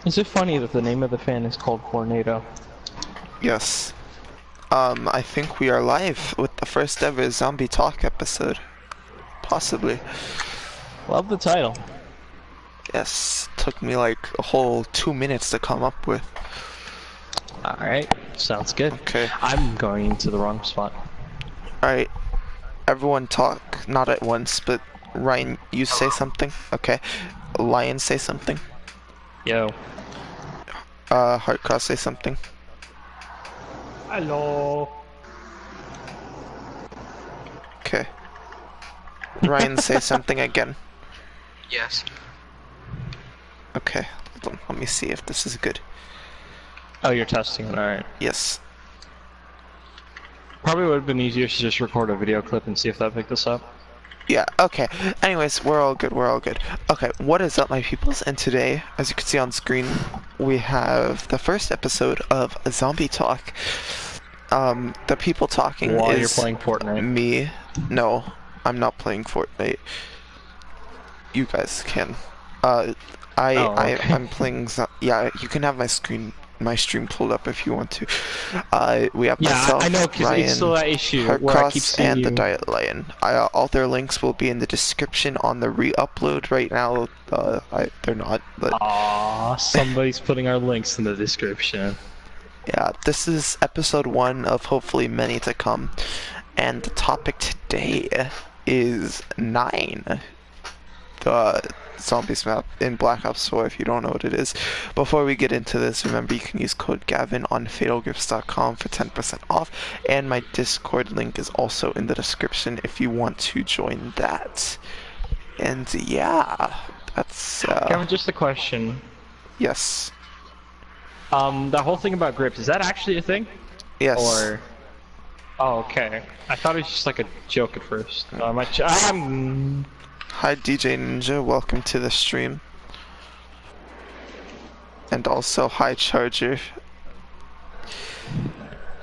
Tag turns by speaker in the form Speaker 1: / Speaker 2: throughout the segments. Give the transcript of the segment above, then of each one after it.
Speaker 1: Is it funny that the name of the fan is called Tornado?
Speaker 2: Yes. I think we are live with the first ever Zombie Talk episode. Possibly.
Speaker 1: Love the title.
Speaker 2: Yes. Took me like a whole 2 minutes to come up with.
Speaker 1: Alright, sounds good.
Speaker 2: Okay.
Speaker 1: I'm going into the wrong spot.
Speaker 2: Alright. Everyone talk, not at once, but Ryan, you say something? Okay. Lion, say something.
Speaker 1: Yo.
Speaker 2: Heartcross, say something.
Speaker 3: Hello.
Speaker 2: Okay. Ryan, say something again.
Speaker 4: Yes.
Speaker 2: Okay. Hold on. Let me see if this is good.
Speaker 1: Oh, you're testing it, alright.
Speaker 2: Yes.
Speaker 1: Probably would have been easier to just record a video clip and see if that picked us up.
Speaker 2: Yeah, okay. Anyways, we're all good, we're all good. Okay, what is up, my peoples? And today, as you can see on screen, we have the first episode of Zombie Talk. The people talking
Speaker 1: While
Speaker 2: is
Speaker 1: you're playing Fortnite.
Speaker 2: me. No, I'm not playing Fortnite. You guys can. I'm playing yeah, you can have my stream pulled up if you want to. We have myself,
Speaker 1: I know, because
Speaker 2: Ryan,
Speaker 1: it's still that issue where I keep
Speaker 2: Heartcross,
Speaker 1: seeing
Speaker 2: and
Speaker 1: you.
Speaker 2: the Diet Lion. All their links will be in the description on the re-upload right now. They're not, but
Speaker 1: Aww, somebody's putting our links in the description.
Speaker 2: yeah, this is episode 1 of hopefully many to come. And the topic today is 9. The Zombies map in Black Ops 4 if you don't know what it is. Before we get into this, remember you can use code Gavin on fatalgifts.com for 10% off, and my Discord link is also in the description if you want to join that. And yeah, that's
Speaker 1: Kevin, just a question.
Speaker 2: yes.
Speaker 1: That whole thing about grips, is that actually a thing?
Speaker 2: Yes.
Speaker 1: Or... Oh, okay. I thought it was just like a joke at first.
Speaker 2: Hi DJ Ninja, welcome to the stream. And also hi Charger.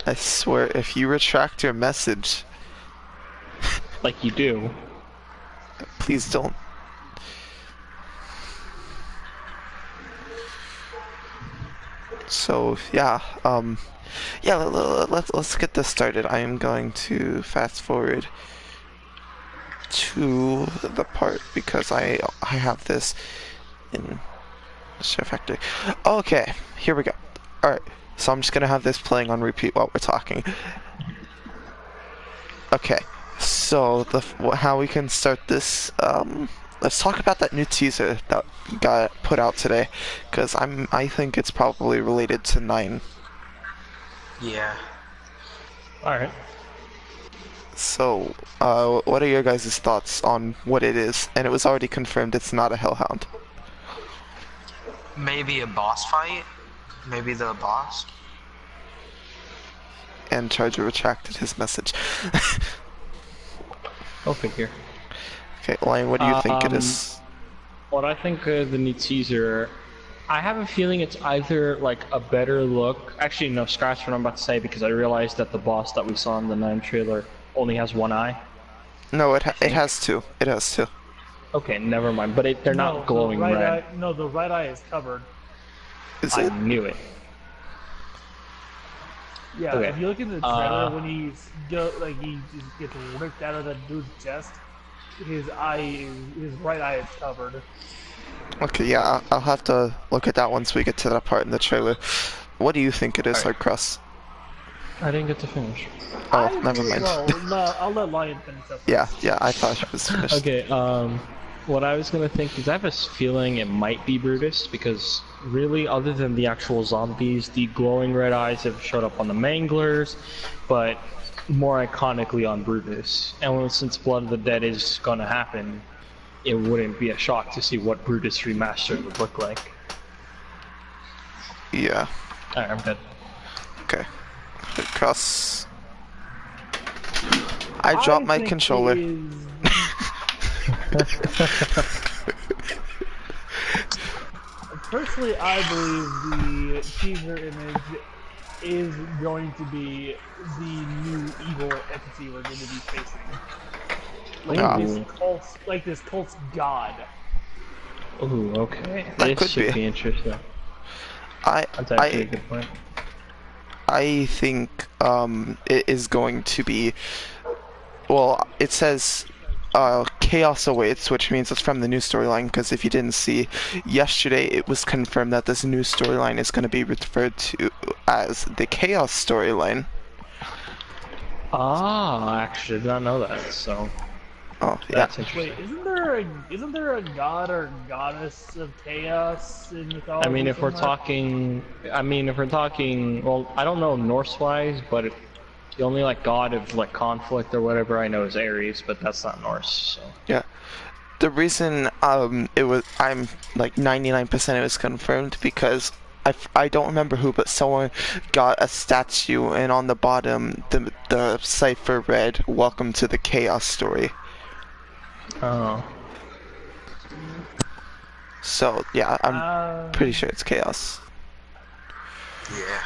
Speaker 2: I swear if you retract your message,
Speaker 1: Like you do.
Speaker 2: please don't. So yeah, yeah, let's get this started. I am going to fast forward to the part because I have this in Chef Factory. Okay, here we go. Alright, so I'm just gonna have this playing on repeat while we're talking. Okay, so how we can start this, let's talk about that new teaser that got put out today, because I think it's probably related to 9.
Speaker 4: Yeah.
Speaker 1: Alright.
Speaker 2: So, what are your guys' thoughts on what it is? And it was already confirmed it's not a Hellhound.
Speaker 4: Maybe a boss fight? Maybe the boss?
Speaker 2: And Charger retracted his message.
Speaker 1: Go figure.
Speaker 2: Okay, Lion, what do you think it is?
Speaker 1: What I think of the new teaser, I have a feeling it's either like a better look. Actually, no, scratch what I'm about to say because I realized that the boss that we saw in the 9 trailer only has one eye.
Speaker 2: No, it has 2. It has 2.
Speaker 1: Okay, never mind. But they're not glowing
Speaker 3: the right
Speaker 1: red.
Speaker 3: Eye, no, the right eye is covered.
Speaker 2: Is
Speaker 1: I
Speaker 2: it?
Speaker 1: knew it.
Speaker 3: Yeah,
Speaker 1: Okay.
Speaker 3: if you look in the trailer when he just gets ripped out of that dude's chest, his right eye is covered.
Speaker 2: Okay, yeah, I'll have to look at that once we get to that part in the trailer. What do you think it is,
Speaker 1: Alright.
Speaker 2: Heartcross?
Speaker 1: I didn't get to finish.
Speaker 2: Oh, never mind.
Speaker 3: Well, no, I'll let Lion finish up.
Speaker 2: Yeah, I thought she was finished.
Speaker 1: Okay, what I was gonna think is I have a feeling it might be Brutus because really, other than the actual zombies, the glowing red eyes have showed up on the Manglers, but more iconically on Brutus. And since Blood of the Dead is gonna happen, it wouldn't be a shock to see what Brutus Remastered would look like.
Speaker 2: Yeah.
Speaker 1: Alright, I'm good.
Speaker 2: Okay. Heartcross. I dropped my
Speaker 3: think
Speaker 2: controller.
Speaker 3: it is- Personally, I believe the teaser image is going to be the new evil entity we're going to be facing. Like this cult's god.
Speaker 1: Ooh, okay.
Speaker 2: That
Speaker 1: This
Speaker 2: could
Speaker 1: should
Speaker 2: be.
Speaker 1: be interesting. That's actually a good point.
Speaker 2: I think it is going to be, well, it says chaos awaits, which means it's from the new storyline, because if you didn't see, yesterday it was confirmed that this new storyline is going to be referred to as the chaos storyline.
Speaker 1: Ah, I actually did not know that, so
Speaker 2: Oh, yeah.
Speaker 1: that's interesting.
Speaker 3: Wait, isn't there a god or goddess of chaos in mythology?
Speaker 1: I mean, if we're
Speaker 3: somewhere?
Speaker 1: talking, well, I don't know Norse-wise, but the only like god of like conflict or whatever I know is Ares, but that's not Norse. So
Speaker 2: Yeah. The reason I'm like 99% it was confirmed because I don't remember who, but someone got a statue and on the bottom the cipher read "Welcome to the Chaos Story."
Speaker 1: oh,
Speaker 2: So yeah, I'm pretty sure it's chaos.
Speaker 4: Yeah.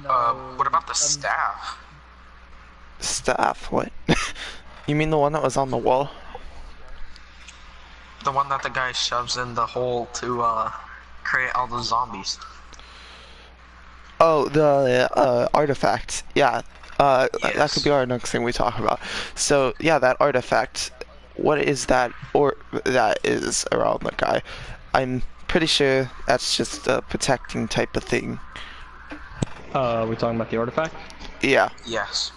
Speaker 3: No,
Speaker 4: What about the staff?
Speaker 2: Staff? What? You mean the one that was on the wall?
Speaker 4: The one that the guy shoves in the hole to create all the zombies.
Speaker 2: Oh, the artifact. Yeah. That
Speaker 4: Yes.
Speaker 2: could be our next thing we talk about. So yeah, that artifact. What is that? Or that is around the guy? I'm pretty sure that's just a protecting type of thing.
Speaker 1: we talking about the artifact?
Speaker 2: Yeah.
Speaker 4: Yes.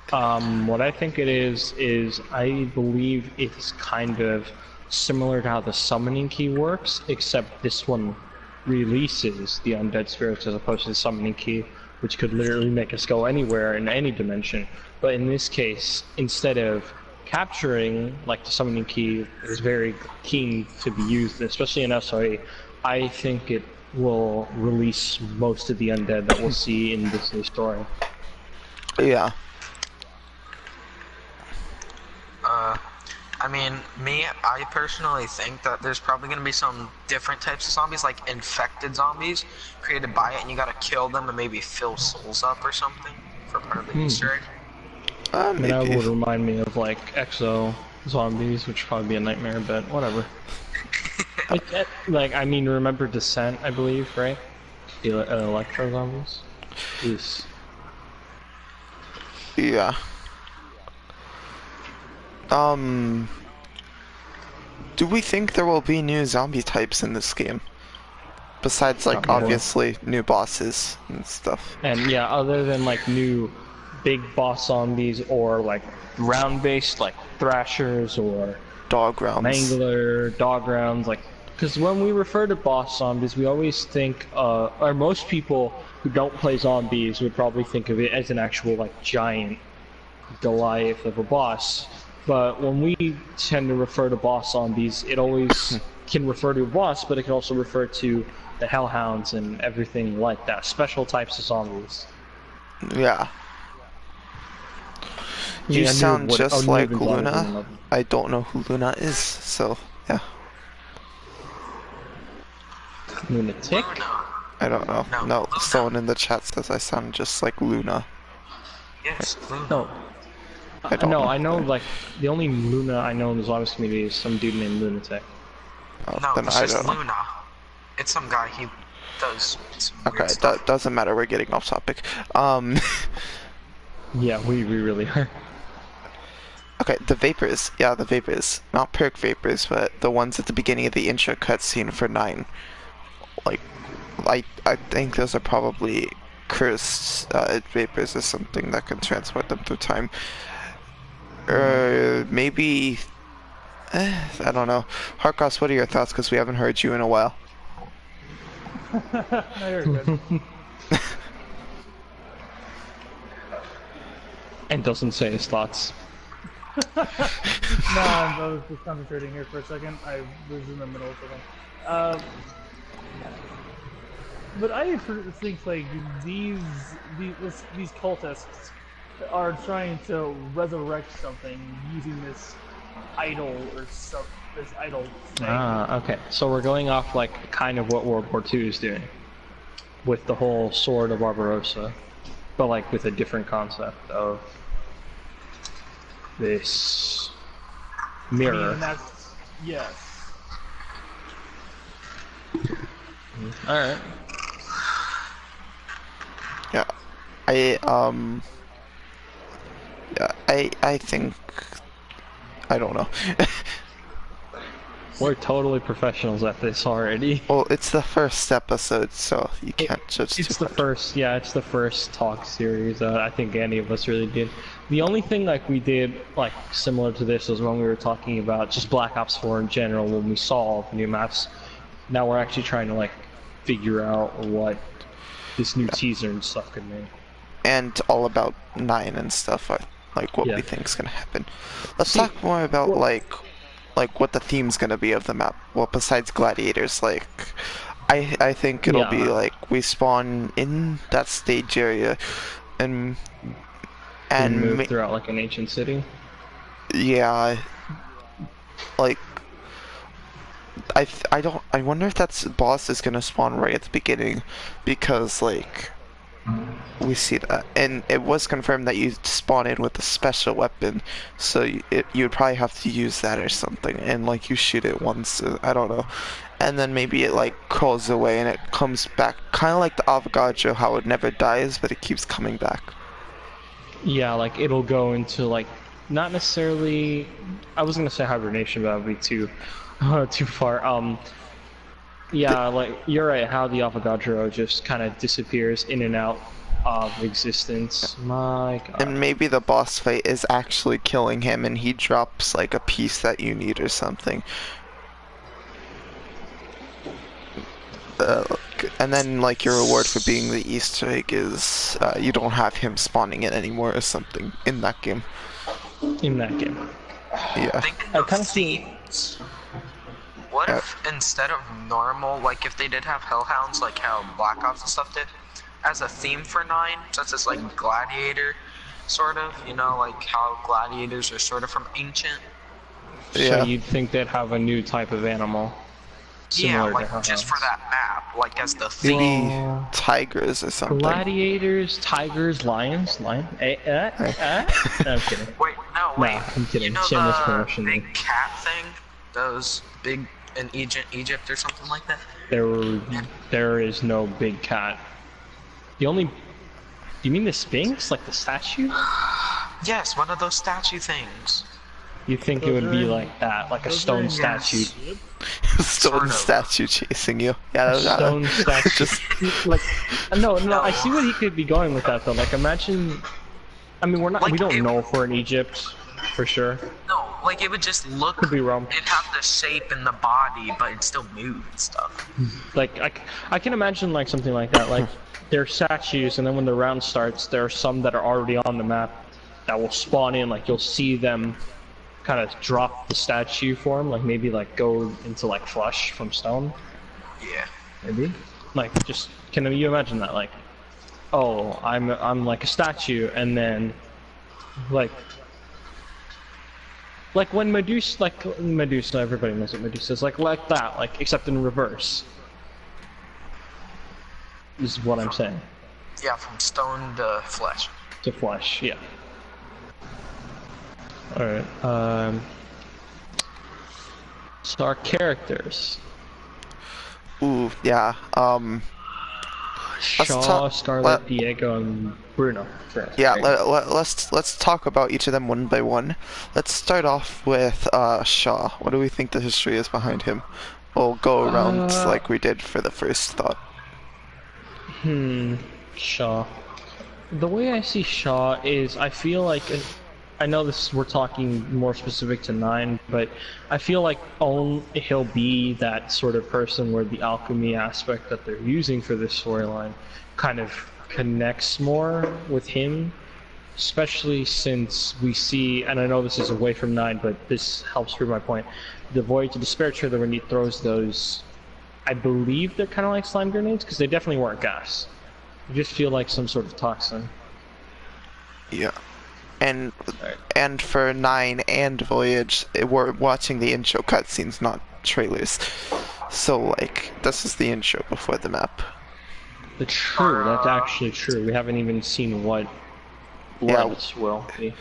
Speaker 1: What I think it is I believe it's kind of similar to how the summoning key works, except this one releases the undead spirits as opposed to the summoning key, which could literally make us go anywhere in any dimension. But in this case, instead of capturing, like the summoning key is very keen to be used, especially in SRE, I think it will release most of the undead that we'll see in this new story.
Speaker 2: Yeah.
Speaker 4: I mean, I personally think that there's probably going to be some different types of zombies, like infected zombies, created by it, and you gotta kill them and maybe fill souls up or something for part of the Easter egg.
Speaker 1: That would
Speaker 2: Maybe.
Speaker 1: remind me of like Exo zombies, which would probably be a nightmare, but whatever. Like, I mean, remember Descent, I believe, right? The Electro zombies? Yes.
Speaker 2: Yeah. Do we think there will be new zombie types in this game? Besides, like,
Speaker 1: Probably.
Speaker 2: obviously, new bosses and stuff.
Speaker 1: And yeah, other than like new big boss zombies or like round-based, like Thrashers or
Speaker 2: Dog rounds.
Speaker 1: Mangler, dog rounds, like, because when we refer to boss zombies, we always think, or most people who don't play zombies would probably think of it as an actual, like, giant Goliath of a boss. But when we tend to refer to boss zombies, it always can refer to a boss, but it can also refer to the Hellhounds and everything like that. Special types of zombies.
Speaker 2: Yeah. You
Speaker 1: Yeah,
Speaker 2: sound just like
Speaker 1: Unliven zombies
Speaker 2: Luna.
Speaker 1: and
Speaker 2: I don't know who Luna is, so yeah.
Speaker 1: Lunatic?
Speaker 2: I don't know.
Speaker 4: No,
Speaker 2: No,
Speaker 4: Luna.
Speaker 2: someone in the chat says I sound just like Luna.
Speaker 4: Yes, Luna.
Speaker 1: No.
Speaker 2: I don't
Speaker 1: No,
Speaker 2: know.
Speaker 1: I know, like, the only Luna I know in the zombies community is some dude named Lunatic.
Speaker 2: Oh,
Speaker 4: No,
Speaker 2: then
Speaker 4: it's
Speaker 2: I
Speaker 4: just
Speaker 2: don't know.
Speaker 4: Luna. It's some guy, he does some
Speaker 2: Okay,
Speaker 4: weird stuff.
Speaker 2: that doesn't matter. We're getting off topic.
Speaker 1: Yeah, we really are.
Speaker 2: Okay, the vapors. Yeah, the vapors. Not perk vapors, but the ones at the beginning of the intro cutscene for 9. Like, I think those are probably cursed vapors or something that can transport them through time. Maybe... I don't know. Harkos, what are your thoughts? Because we haven't heard you in a while.
Speaker 3: No, you're good.
Speaker 1: And doesn't say his thoughts.
Speaker 3: No, I was just concentrating here for a second. I was in the middle of something. But I think like these cultists are trying to resurrect something using this idol or this idol thing.
Speaker 1: Ah, okay. So we're going off like kind of what World War II is doing with the whole Sword of Barbarossa, but like with a different concept of this Mirror.
Speaker 3: And that's yes.
Speaker 1: Alright.
Speaker 2: Yeah, I think I don't know.
Speaker 1: We're totally professionals at this already.
Speaker 2: Well, it's the first episode, so you can't judge
Speaker 1: It's
Speaker 2: too
Speaker 1: the
Speaker 2: hard.
Speaker 1: first, yeah, it's the first talk series I think any of us really did. The only thing like we did like similar to this was when we were talking about just Black Ops 4 in general when we saw all the new maps. Now we're actually trying to like figure out what this new teaser and stuff could mean.
Speaker 2: And all about 9 and stuff, like what
Speaker 1: Yeah.
Speaker 2: we think's gonna happen. Let's
Speaker 1: See,
Speaker 2: talk more about
Speaker 1: well-
Speaker 2: like what the theme's gonna be of the map. Well, besides gladiators, like I think it'll be
Speaker 1: Yeah.
Speaker 2: like we spawn in that stage area, and
Speaker 1: And
Speaker 2: ma-
Speaker 1: move throughout like an ancient city.
Speaker 2: yeah, like I wonder if that's boss is gonna spawn right at the beginning, because like we see that, and it was confirmed that you spawn in with a special weapon, so you would probably have to use that or something, and like you shoot it once, I don't know, and then maybe it like crawls away and it comes back, kind of like the Avogadro, how it never dies but it keeps coming back.
Speaker 1: Yeah, like it'll go into like not necessarily. I was gonna say hibernation, but that would be too too far. Yeah, like you're right. How the Avogadro just kind of disappears in and out of existence. My God.
Speaker 2: And maybe the boss fight is actually killing him and he drops like a piece that you need or something. And then like your reward for being the Easter egg is you don't have him spawning it anymore or something in that game.
Speaker 1: In that game.
Speaker 2: Yeah.
Speaker 4: Thinking
Speaker 1: I
Speaker 4: of
Speaker 1: kinda see-
Speaker 4: themes, what if instead of normal, like if they did have Hellhounds, like how Black Ops and stuff did, as a theme for 9, such as like Gladiator, sort of, you know, like how gladiators are sort of from ancient.
Speaker 2: Yeah.
Speaker 1: So you'd think they'd have a new type of animal.
Speaker 4: Yeah,
Speaker 1: Similar
Speaker 4: like
Speaker 1: to
Speaker 4: just for
Speaker 1: Hellhounds.
Speaker 4: that map, like as the theme.
Speaker 2: Maybe
Speaker 1: Well,
Speaker 2: tigers or something.
Speaker 1: Gladiators, tigers, lions, lion. I'm kidding.
Speaker 4: Wait, no,
Speaker 1: Nah,
Speaker 4: wait.
Speaker 1: I'm kidding.
Speaker 4: You know
Speaker 1: Shameless
Speaker 4: the
Speaker 1: promotion
Speaker 4: big
Speaker 1: there.
Speaker 4: cat thing? Those big in Egypt or something like that?
Speaker 1: There is no big cat. The only. You mean the Sphinx, like the statue?
Speaker 4: Yes, one of those statue things.
Speaker 1: You think it would be like that, like a stone statue?
Speaker 2: Stone
Speaker 4: Sort of.
Speaker 2: statue chasing you. Yeah,
Speaker 1: Stone statue.
Speaker 2: Just
Speaker 1: Like, no, I see what he could be going with that though. Like, imagine. I mean,
Speaker 4: Like,
Speaker 1: we don't
Speaker 4: it-
Speaker 1: know for an Egypt, for sure.
Speaker 4: No, like it would just look.
Speaker 1: Could be wrong.
Speaker 4: It'd have the shape and the body, but it'd still move and stuff.
Speaker 1: Like, I can imagine like something like that. Like, they're statues, and then when the round starts, there are some that are already on the map that will spawn in. Like, you'll see them kind of drop the statue form, like maybe like go into like flesh from stone.
Speaker 4: Yeah.
Speaker 1: Maybe. Like, just can you imagine that? Like, oh, I'm like a statue, and then like when Medusa, everybody knows what Medusa is like that, like except in reverse. Is what I'm saying.
Speaker 4: Yeah, from stone to flesh.
Speaker 1: To flesh, yeah. All right. So our characters.
Speaker 2: ooh, yeah. Let's
Speaker 1: Shaw,
Speaker 2: talk-
Speaker 1: Scarlet,
Speaker 2: let-
Speaker 1: Diego, and Bruno. First,
Speaker 2: Yeah,
Speaker 1: right?
Speaker 2: let's talk about each of them one by one. Let's start off with Shaw. What do we think the history is behind him? We'll go around like we did for the first thought.
Speaker 1: Shaw. The way I see Shaw is, I feel like, I know this we're talking more specific to 9, but I feel like he'll be that sort of person where the alchemy aspect that they're using for this storyline kind of connects more with him, especially since we see, and I know this is away from 9, but this helps prove my point, the Voyage to Despair trailer when he throws those, I believe they're kind of like slime grenades, because they definitely weren't gas. They just feel like some sort of toxin.
Speaker 2: Yeah. And for 9 and Voyage, we're watching the intro cutscenes, not trailers. So like, this is the intro before the map.
Speaker 1: That's true, that's actually true. We haven't even seen what
Speaker 2: Yeah.
Speaker 1: Bloods will be.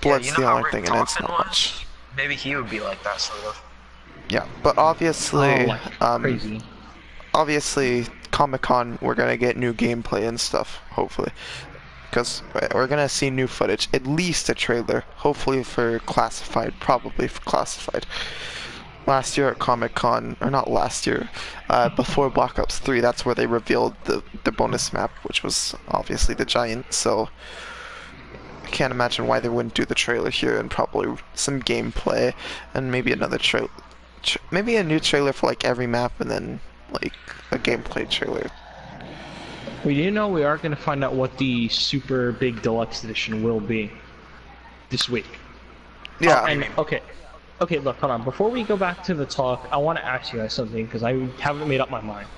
Speaker 2: Blood's
Speaker 4: you know
Speaker 2: the
Speaker 4: how
Speaker 2: only
Speaker 4: Rick
Speaker 2: thing, and it's
Speaker 4: Thompson
Speaker 2: not
Speaker 4: was?
Speaker 2: much.
Speaker 4: Maybe he would be like that, sort of.
Speaker 2: Yeah, but obviously,
Speaker 1: Oh, like crazy.
Speaker 2: obviously, Comic-Con, we're gonna get new gameplay and stuff, hopefully. Because we're gonna see new footage, at least a trailer, hopefully for Classified, probably for Classified. Last year at Comic-Con, or not last year, before Black Ops 3, that's where they revealed the bonus map, which was obviously the Giant, so I can't imagine why they wouldn't do the trailer here, and probably some gameplay, and maybe another trailer, maybe a new trailer for like every map, and then like a gameplay trailer.
Speaker 1: We do know we are going to find out what the super big deluxe edition will be this week.
Speaker 2: Yeah,
Speaker 1: Oh, and okay, look, hold on. Before we go back to the talk, I want to ask you guys something because I haven't made up my mind.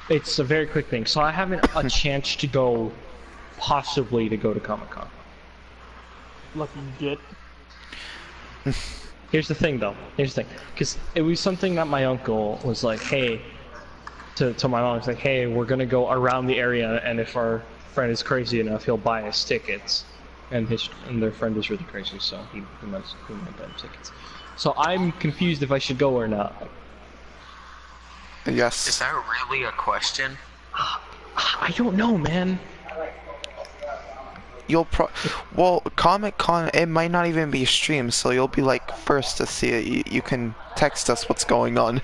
Speaker 1: It's a very quick thing. So I haven't a chance to go, possibly to go to Comic-Con.
Speaker 3: Lucky git.
Speaker 1: Here's the thing, though. Here's the thing, because it was something that my uncle was like, hey, to my mom, was like, hey, we're gonna go around the area, and if our friend is crazy enough, he'll buy us tickets. And their friend is really crazy, so he might buy them tickets. So I'm confused if I should go or not.
Speaker 2: yes.
Speaker 4: Is that really a question?
Speaker 1: I don't know, man.
Speaker 2: You'll well, Comic-Con, it might not even be streamed, so you'll be like first to see it. You can text us what's going on.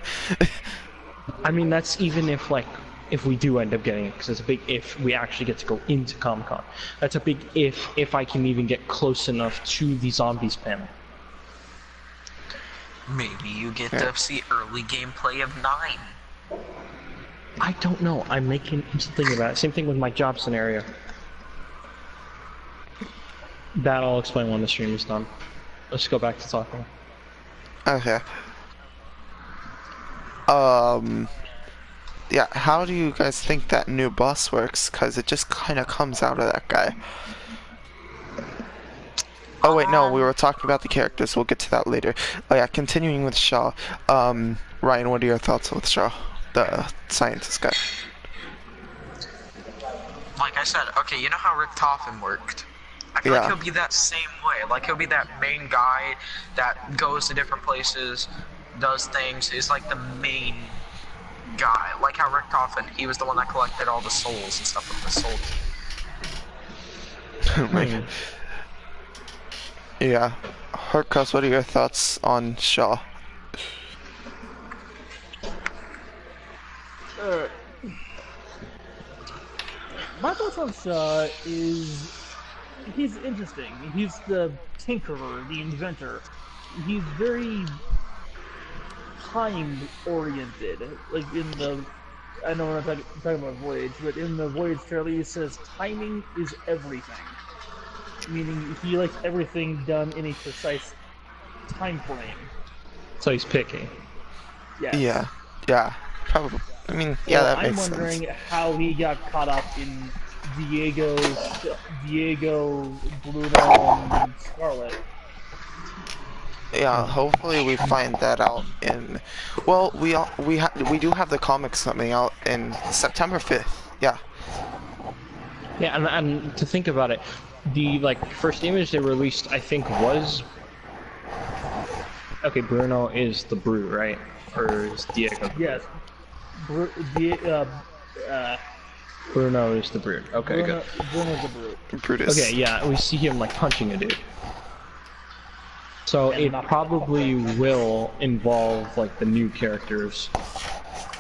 Speaker 1: I mean, that's even if we do end up getting it, because it's a big if we actually get to go into Comic-Con. That's a big if I can even get close enough to the zombies panel.
Speaker 4: Maybe you get to see early gameplay of 9.
Speaker 1: I don't know. I'm just thinking about it. Same thing with my job scenario. That I'll explain when the stream is done. Let's go back to talking.
Speaker 2: Okay. Yeah, how do you guys think that new boss works? Because it just kind of comes out of that guy. Oh wait, no, we were talking about the characters. We'll get to that later. Oh yeah, continuing with Shaw. Ryan, what are your thoughts with Shaw, the scientist guy?
Speaker 4: Like I said, okay, you know how Rick Toffin worked? I feel like he'll be that same way. Like, he'll be that main guy that goes to different places, does things, is like the main guy. Like how Rick Toffin, he was the one that collected all the souls and stuff with the soul key.
Speaker 2: Oh my god. Yeah. Hurtcross, what are your thoughts on Shaw?
Speaker 3: My thoughts on Shaw is he's interesting. He's the tinkerer, the inventor. He's very time-oriented. Like in the, I know we're not talking about Voyage, but in the Voyage trailer he says timing is everything. Meaning he likes everything done in a precise time frame.
Speaker 1: So he's picky.
Speaker 3: Yes.
Speaker 2: Yeah. Probably. I mean, yeah, that
Speaker 3: I'm
Speaker 2: makes sense.
Speaker 3: wondering how he got caught up in Diego, Bruno, and Scarlet.
Speaker 2: Yeah, hopefully we find that out in. Well, we do have the comics coming out in September 5th. Yeah.
Speaker 1: Yeah, and to think about it, the first image they released, I think, was okay. Bruno is the Brute, right? Or is Diego?
Speaker 3: Yes.
Speaker 1: Bruno is the Brute. Okay, good.
Speaker 3: Bruno's the Brute.
Speaker 2: Brutus.
Speaker 1: Okay, yeah, we see him punching a dude. So it probably will involve the new characters,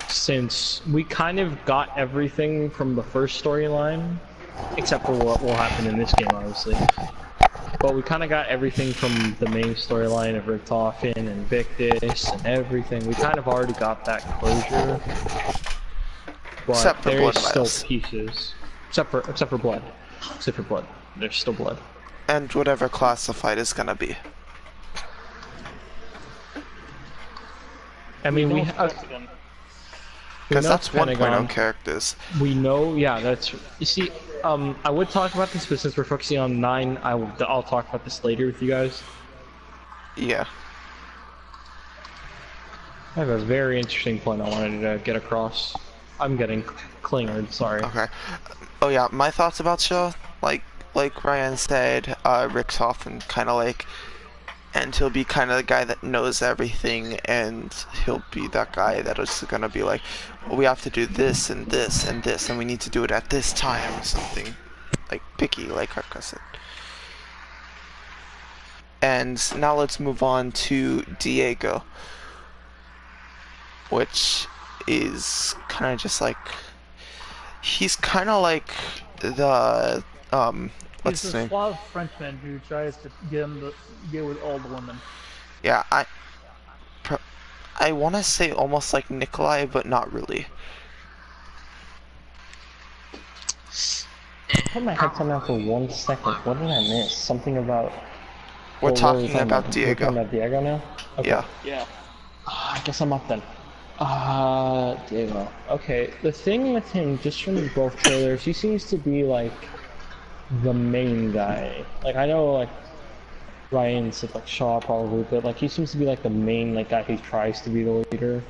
Speaker 1: since we kind of got everything from the first storyline, except for what will happen in this game, obviously. But we kind of got everything from the main storyline of Rick Toffin and Victus and everything. We kind of already got that closure. But
Speaker 2: Except for
Speaker 1: there's
Speaker 2: Blood
Speaker 1: still
Speaker 2: Vials.
Speaker 1: pieces. Except for blood. Except for blood. There's still blood.
Speaker 2: And whatever Classified is gonna be.
Speaker 1: I mean, we
Speaker 2: Because
Speaker 1: know
Speaker 2: that's
Speaker 1: Pentagon.
Speaker 2: 1.0 characters.
Speaker 1: We know, yeah, that's... You see, I would talk about this, but since we're focusing on 9, I'll talk about this later with you guys.
Speaker 2: Yeah.
Speaker 1: I have a very interesting point I wanted to get across. I'm getting clingered, sorry.
Speaker 2: Okay. Oh yeah, my thoughts about Shaw, like Ryan said, Rick Toffin kind of and he'll be kind of the guy that knows everything, and he'll be that guy that is gonna be like, well, we have to do this and this and this, and we need to do it at this time or something, like picky, like Harka said. And now let's move on to Diego, which is kind of just like, he's kind of like the what's
Speaker 3: He's
Speaker 2: his
Speaker 3: a
Speaker 2: name?
Speaker 3: suave Frenchman who tries to get with all the women.
Speaker 2: Yeah, I want to say almost like Nikolai, but not really.
Speaker 1: Put my headset on for 1 second. What did I miss? Something about.
Speaker 2: We're
Speaker 1: What were we
Speaker 2: talking about
Speaker 1: We're
Speaker 2: Diego.
Speaker 1: talking about Diego now? Okay.
Speaker 2: Yeah.
Speaker 3: Yeah.
Speaker 1: I guess I'm up then. Diego. Okay, the thing with him, just from both trailers, he seems to be like the main guy. Like, I know, like, Ryan said, like, Shaw probably, but, like, he seems to be, like, the main, like, guy who tries to be the leader.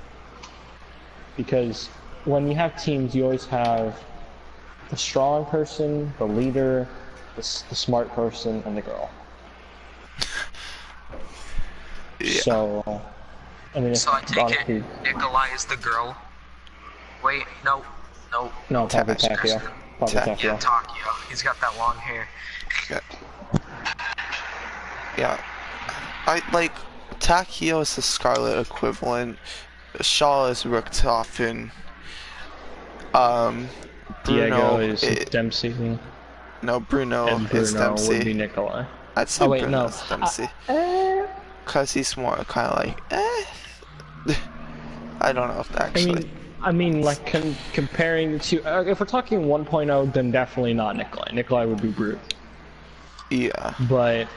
Speaker 1: Because when you have teams, you always have the strong person, the leader, the smart person, and the girl.
Speaker 2: Yeah.
Speaker 1: So, I mean,
Speaker 4: So I take
Speaker 1: honestly,
Speaker 4: it Nikolai is the girl. Wait, no.
Speaker 1: no, probably
Speaker 2: Tash.
Speaker 1: Takio. Probably
Speaker 2: Ta-
Speaker 1: Takio.
Speaker 4: Yeah, Takio. He's got that long hair.
Speaker 2: Yeah. I like Takio is the Scarlet equivalent. Shaw is Richtofen.
Speaker 1: Diego
Speaker 2: Bruno
Speaker 1: is Dempsey,
Speaker 2: no, Bruno
Speaker 1: and
Speaker 2: is
Speaker 1: Bruno would be
Speaker 2: Dempsey.
Speaker 1: Nikolai.
Speaker 2: I'd say
Speaker 1: Oh wait,
Speaker 2: Bruno's
Speaker 1: no.
Speaker 2: Dempsey. Cause he's more kind of like, I don't know if actually.
Speaker 1: I mean, like comparing the two. If we're talking 1.0, then definitely not Nikolai. Nikolai would be Brute.
Speaker 2: Yeah.
Speaker 1: But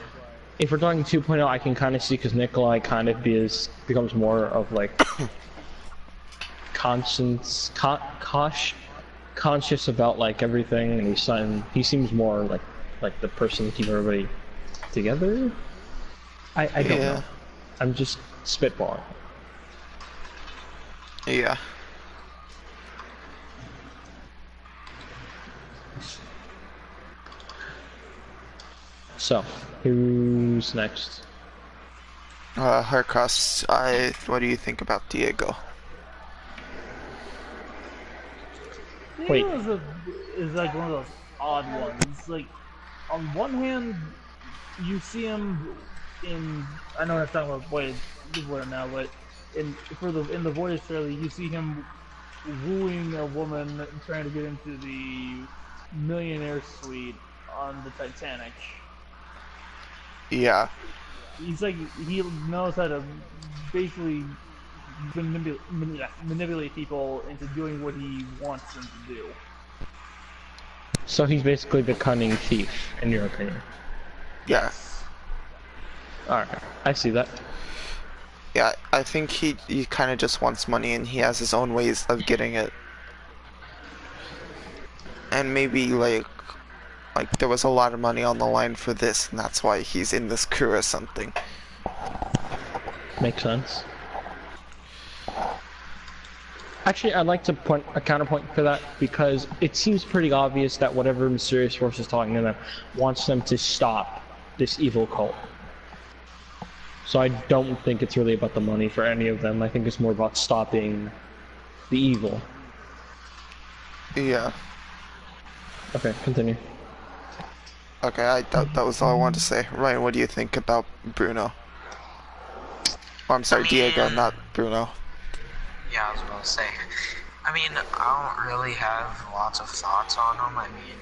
Speaker 1: if we're talking 2.0, I can kind of see because Nikolai kind of becomes more of like conscious about like everything, and he seems more like the person to keep everybody together. I don't
Speaker 2: Yeah.
Speaker 1: know. I'm just spitballing.
Speaker 2: Yeah.
Speaker 1: So, who's next?
Speaker 2: Hercus, what do you think about Diego?
Speaker 1: Wait.
Speaker 3: Diego is like one of those odd ones. Like, on one hand, you see him in. I know I'm talking about Voyage now, but in the Voyage trailer, you see him wooing a woman trying to get into the millionaire suite on the Titanic.
Speaker 2: Yeah.
Speaker 3: He's like, he knows how to basically manipulate people into doing what he wants them to do.
Speaker 1: So he's basically the cunning thief, in your opinion.
Speaker 2: Yeah.
Speaker 1: Alright, I see that.
Speaker 2: Yeah, I think he kind of just wants money, and he has his own ways of getting it. And maybe like there was a lot of money on the line for this, and that's why he's in this crew or something.
Speaker 1: Makes sense. Actually, I'd like to point a counterpoint for that, because it seems pretty obvious that whatever mysterious force is talking to them wants them to stop this evil cult. So I don't think it's really about the money for any of them. I think it's more about stopping the evil.
Speaker 2: Yeah.
Speaker 1: Okay, continue.
Speaker 2: Okay, that was all I wanted to say. Ryan, what do you think about Bruno? Oh, I'm sorry, Diego, not Bruno.
Speaker 4: Yeah, I was about to say. I mean, I don't really have lots of thoughts on him. I mean,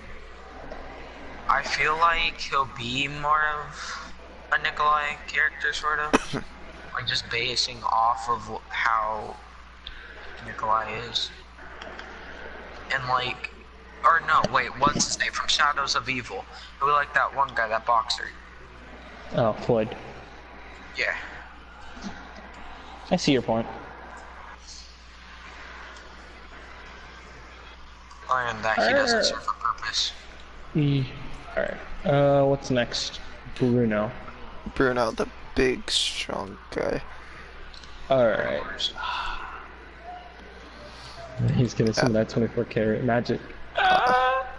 Speaker 4: I feel like he'll be more of a Nikolai character, sort of. Like, just basing off of how Nikolai is. And, like, or no, wait, what's his name? From Shadows of Evil. He'll be like that one guy, that boxer.
Speaker 1: Oh, Floyd.
Speaker 4: Yeah.
Speaker 1: I see your point.
Speaker 4: And that he doesn't serve a purpose.
Speaker 1: Alright. What's next? Bruno.
Speaker 2: Bruno, the big, strong guy.
Speaker 1: Alright. He's getting some of that 24 karat magic.
Speaker 4: No,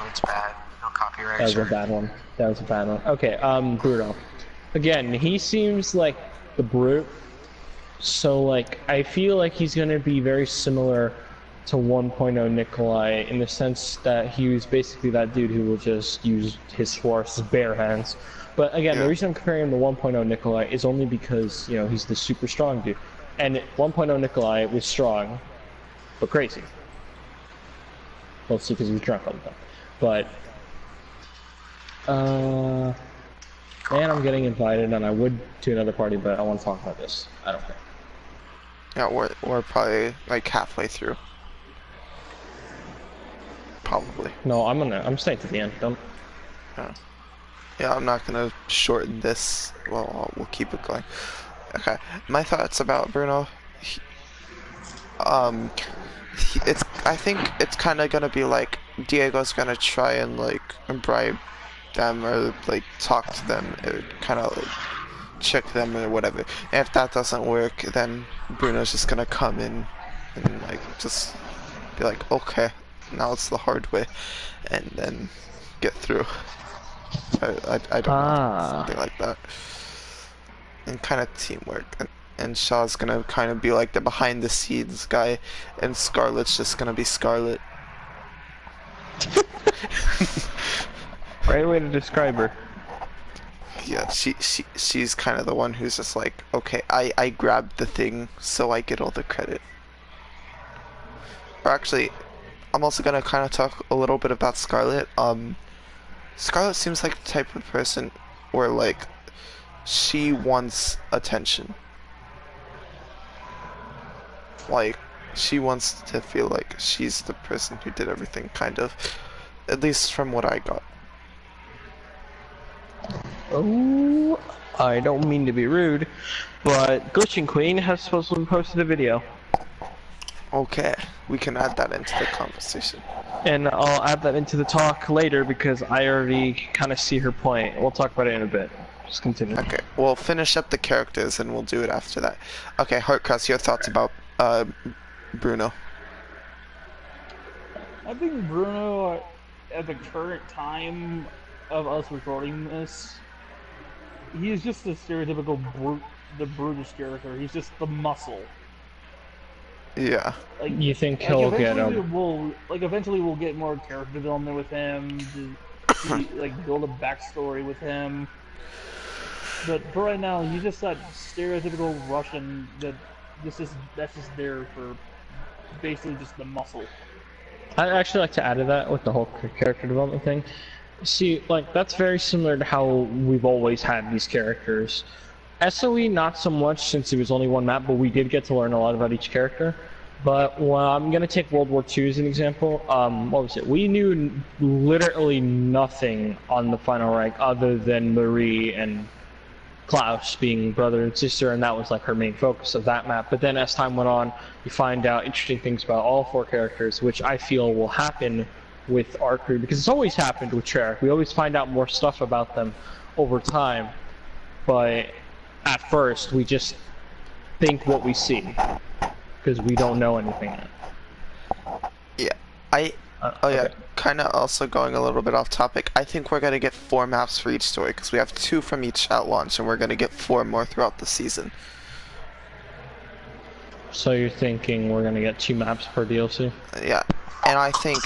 Speaker 4: it's bad. No copyright.
Speaker 1: That was a bad one. That was a bad one. Okay, Bruno. again, he seems like the brute. So like, I feel like he's gonna be very similar to 1.0 Nikolai in the sense that he was basically that dude who will just use his force, his bare hands. But again, the reason I'm comparing him to 1.0 Nikolai is only because, you know, he's the super strong dude. And 1.0 Nikolai was strong, but crazy. Mostly because he was drunk all the time. But, man, I'm getting invited, and I would to another party, but I want to talk about this. I don't care.
Speaker 2: Yeah, we're probably like halfway through. Probably.
Speaker 1: No, I'm staying to the end. Don't.
Speaker 2: Yeah, I'm not gonna shorten this. Well, we'll keep it going. Okay, my thoughts about Bruno. I think it's kind of gonna be like Diego's gonna try and like bribe them or like talk to them or kind of like trick them or whatever. And if that doesn't work, then Bruno's just gonna come in and like just be like, okay, now it's the hard way, and then get through. I don't know, something like that. And kind of teamwork. And Shaw's gonna kind of be like the behind the scenes guy, and Scarlet's just gonna be Scarlet.
Speaker 1: Great way to describe her.
Speaker 2: Yeah, she's kind of the one who's just like, okay, I grabbed the thing, so I get all the credit. Or actually, I'm also gonna kind of talk a little bit about Scarlet. Scarlet seems like the type of person where like she wants attention. Like, she wants to feel like she's the person who did everything, kind of. At least from what I got.
Speaker 1: Oh, I don't mean to be rude, but Glitching Queen has supposedly posted a video.
Speaker 2: Okay, we can add that into the conversation.
Speaker 1: And I'll add that into the talk later because I already kind of see her point. We'll talk about it in a bit. Just continue.
Speaker 2: Okay, we'll finish up the characters and we'll do it after that. Okay, Heartcross, your thoughts about Bruno?
Speaker 3: I think Bruno, at the current time of us recording this, he's just the stereotypical brute, the brutish character. He's just the muscle.
Speaker 2: Yeah.
Speaker 3: Like,
Speaker 1: You think he'll get him?
Speaker 3: Eventually we'll get more character development with him, like build a backstory with him. But for right now, he's just that stereotypical Russian that's just there for basically just the muscle.
Speaker 1: I'd actually like to add to that with the whole character development thing. See, like, that's very similar to how we've always had these characters. SOE, not so much, since it was only one map, but we did get to learn a lot about each character. But I'm going to take World War II as an example. What was it? We knew literally nothing on the final rank other than Marie and Klaus being brother and sister, and that was like her main focus of that map. But then as time went on, you find out interesting things about all four characters, which I feel will happen with our crew, because it's always happened with Treyarch. We always find out more stuff about them over time, but at first we just think what we see, because we don't know anything yet.
Speaker 2: Yeah,
Speaker 1: Okay.
Speaker 2: kind of also going a little bit off topic. I think we're gonna get 4 maps for each story, because we have 2 from each at launch, and we're gonna get 4 more throughout the season.
Speaker 1: So you're thinking we're gonna get 2 maps per DLC?
Speaker 2: Yeah, and I think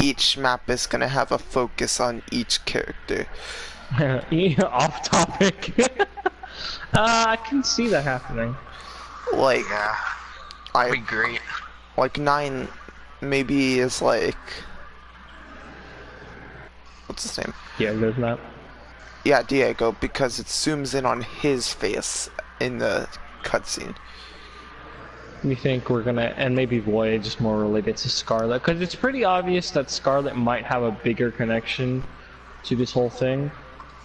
Speaker 2: each map is gonna have a focus on each character.
Speaker 1: Off topic. I can see that happening.
Speaker 2: Like,
Speaker 4: Yeah, that'd be great.
Speaker 2: like 9 maybe is like, what's his name?
Speaker 1: Yeah, there's that.
Speaker 2: Yeah, Diego, because it zooms in on his face in the cutscene.
Speaker 1: You think we're gonna, and maybe Void is more related to Scarlet, because it's pretty obvious that Scarlet might have a bigger connection to this whole thing.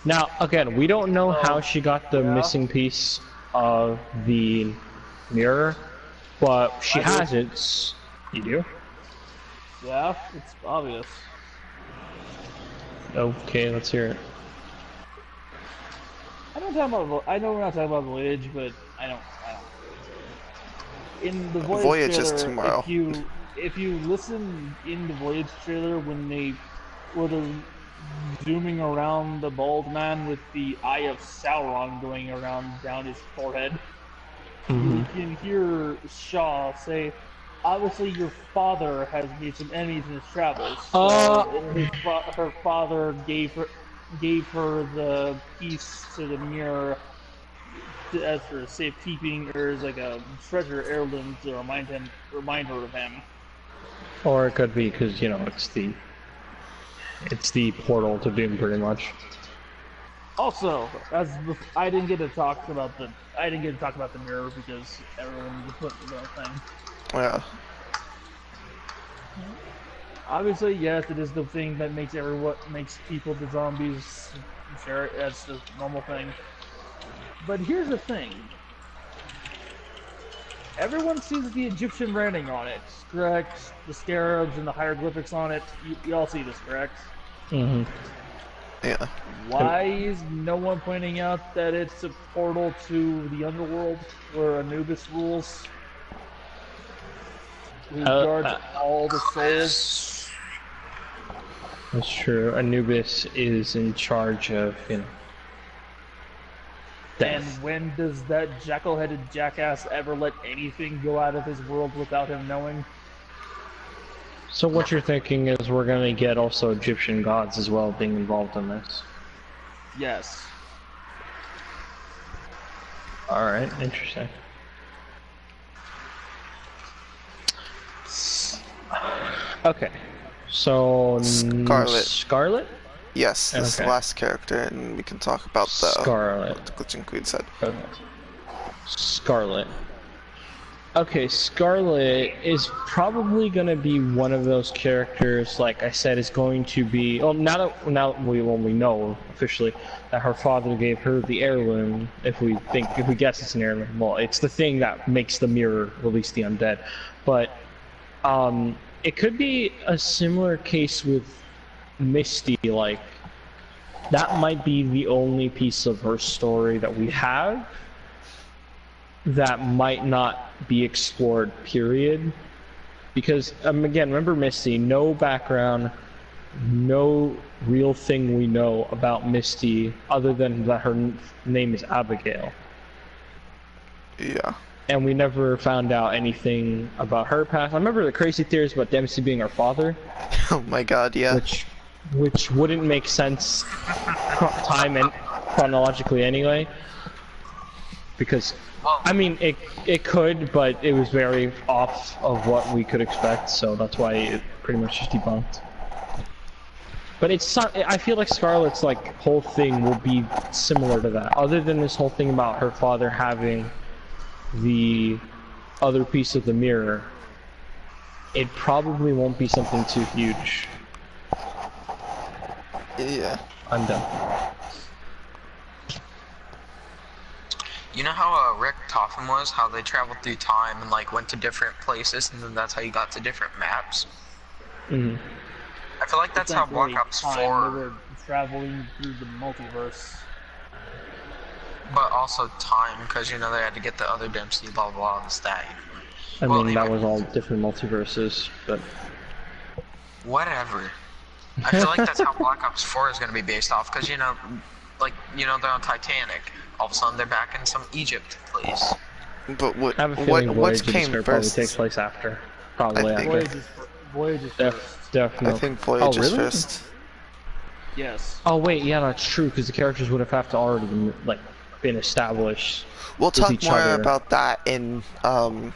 Speaker 1: Now, again, we don't know how she got the missing piece of the mirror, but she has it. You do?
Speaker 3: Yeah, it's obvious.
Speaker 1: Okay, let's hear it.
Speaker 3: I know we're not talking about Voyage, but I don't. In the
Speaker 2: Voyage is
Speaker 3: trailer,
Speaker 2: tomorrow.
Speaker 3: If you listen in the Voyage trailer when they're zooming around the bald man with the Eye of Sauron going around down his forehead. You can hear Shaw say, obviously your father has made some enemies in his travels. Her father gave her the piece to the mirror as for safekeeping, or as like a treasure heirloom to remind her of him.
Speaker 1: Or it could be because, you know, it's the portal to Doom, pretty much.
Speaker 3: Also, I didn't get to talk about the mirror because everyone was put the thing.
Speaker 2: Yeah.
Speaker 3: Obviously, yes, it is the thing that makes people the zombies. Sure, that's the normal thing. But here's the thing. Everyone sees the Egyptian writing on it, correct? The scarabs and the hieroglyphics on it. You all see this, correct?
Speaker 1: Mm-hmm.
Speaker 2: Yeah.
Speaker 3: Why is no one pointing out that it's a portal to the underworld where Anubis rules? Who guards all the souls?
Speaker 1: That's true. Anubis is in charge of, you know,
Speaker 3: and
Speaker 1: death.
Speaker 3: when does that jackal-headed jackass ever let anything go out of his world without him knowing?
Speaker 1: So what you're thinking is we're gonna get also Egyptian gods as well being involved in this.
Speaker 3: Yes.
Speaker 1: Alright, interesting. Okay. So Scarlet?
Speaker 2: Yes, this is the
Speaker 1: Okay.
Speaker 2: last character, and we can talk about
Speaker 1: Scarlet.
Speaker 2: what the Glitching Queen said.
Speaker 1: Okay. Scarlet. Okay, Scarlet is probably going to be one of those characters, like I said, is going to be... Well, now we know officially that her father gave her the heirloom, if we guess it's an heirloom, well, it's the thing that makes the mirror release the undead. But it could be a similar case with Misty, like, that might be the only piece of her story that we have that might not be explored, period. Because, again, remember Misty, no background, no real thing we know about Misty other than that her name is Abigail.
Speaker 2: Yeah.
Speaker 1: And we never found out anything about her past. I remember the crazy theories about Dempsey being her father.
Speaker 2: Oh my god, yeah.
Speaker 1: Which wouldn't make sense time and chronologically anyway. Because, I mean, it could, but it was very off of what we could expect, so that's why it pretty much just debunked. But it's not, I feel like Scarlet's like whole thing will be similar to that. Other than this whole thing about her father having the other piece of the mirror, it probably won't be something too huge.
Speaker 2: Yeah.
Speaker 1: I'm done.
Speaker 4: You know how Rick Topham was? How they traveled through time and like went to different places, and then that's how you got to different maps.
Speaker 1: Mm-hmm.
Speaker 4: I feel like that's how Black Ops 4.
Speaker 3: They were traveling through the multiverse.
Speaker 4: But also time, because you know they had to get the other Dempsey, blah blah blah, this that.
Speaker 1: I
Speaker 4: Well,
Speaker 1: mean, that
Speaker 4: anyway.
Speaker 1: was all different multiverses, but...
Speaker 4: Whatever. I feel like that's how Black Ops 4 is going to be based off, because you know, like, you know, they're on Titanic. All of a sudden they're back in some Egypt place.
Speaker 2: But what
Speaker 1: I have a feeling
Speaker 2: what
Speaker 1: Voyage
Speaker 2: came
Speaker 1: is probably
Speaker 2: first?
Speaker 1: take place after. Probably
Speaker 2: I think-
Speaker 1: after.
Speaker 3: Voyage is first.
Speaker 1: Definitely.
Speaker 2: I think Voyage is
Speaker 1: really?
Speaker 2: first.
Speaker 3: Yes.
Speaker 1: Oh wait, yeah, that's true, because the characters would have to already been, like, been established.
Speaker 2: We'll
Speaker 1: with
Speaker 2: talk
Speaker 1: each
Speaker 2: more
Speaker 1: other.
Speaker 2: about that in the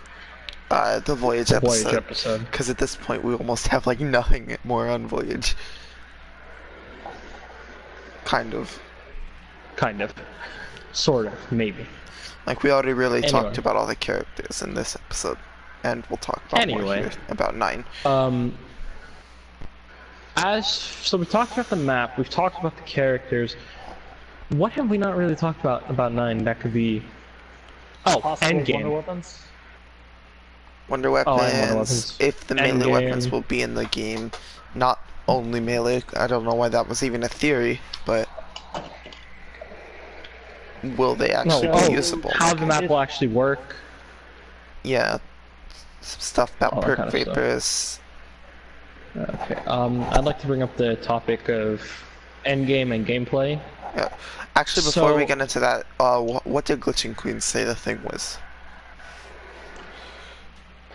Speaker 2: Voyage
Speaker 1: Voyage
Speaker 2: episode.
Speaker 1: episode.
Speaker 2: Because at this point we almost have like nothing more on Voyage. Kind of.
Speaker 1: Kind of. Sort of, maybe.
Speaker 2: Like we already really
Speaker 1: Anyway.
Speaker 2: talked about all the characters in this episode. And we'll talk about more
Speaker 1: Anyway.
Speaker 2: here about 9.
Speaker 1: So we talked about the map, we've talked about the characters. What have we not really talked about 9 that could be... Oh,
Speaker 3: Possible wonder
Speaker 1: Endgame.
Speaker 3: weapons.
Speaker 2: Wonder
Speaker 1: Oh, and
Speaker 2: weapons,
Speaker 1: wonder weapons.
Speaker 2: if the melee
Speaker 1: Endgame.
Speaker 2: weapons will be in the game. Not only melee, I don't know why that was even a theory, but will they actually
Speaker 1: No,
Speaker 2: be usable?
Speaker 1: how the map will actually work.
Speaker 2: Yeah, some stuff about
Speaker 1: All that
Speaker 2: perk
Speaker 1: kind of stuff.
Speaker 2: vapors.
Speaker 1: Okay, I'd like to bring up the topic of endgame and gameplay.
Speaker 2: Yeah. Actually, before we
Speaker 1: So-
Speaker 2: get into that, what did Glitching Queen say the thing was?